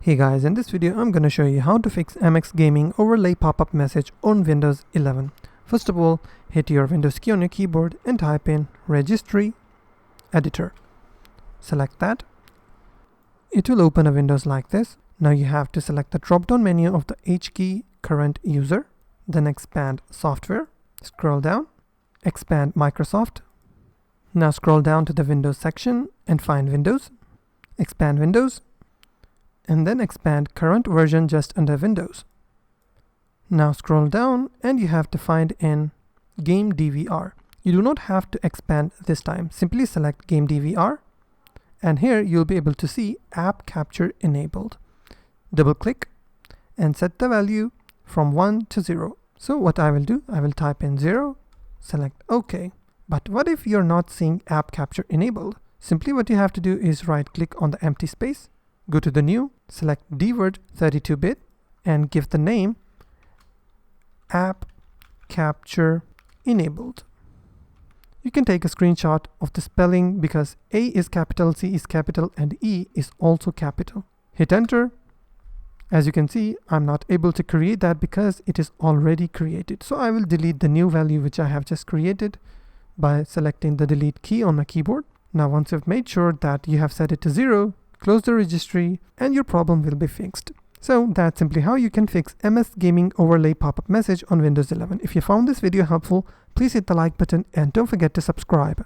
Hey guys, in this video I'm going to show you how to fix MX Gaming overlay pop-up message on Windows 11. First of all, hit your Windows key on your keyboard and type in Registry Editor. Select that. It will open a window like this. Now you have to select the drop-down menu of the H key current user, then expand Software, scroll down, expand Microsoft. Now scroll down to the Windows section and find Windows, expand Windows, and then expand current version just under Windows. Now scroll down and you have to find in Game DVR. You do not have to expand this time. Simply select Game DVR and here you'll be able to see App Capture Enabled. Double click and set the value from 1 to 0. So what I will do, I will type in 0, select OK. But what if you're not seeing App Capture Enabled? Simply what you have to do is right click on the empty space, go to the new, select dword 32-bit and give the name App Capture Enabled. You can take a screenshot of the spelling because A is capital, C is capital, and E is also capital. Hit enter. As you can see, I'm not able to create that because it is already created. So I will delete the new value which I have just created by selecting the delete key on my keyboard. Now once you've made sure that you have set it to 0, close the registry and your problem will be fixed. So that's simply how you can fix MS Gaming overlay pop-up message on Windows 11. If you found this video helpful, please hit the like button and don't forget to subscribe.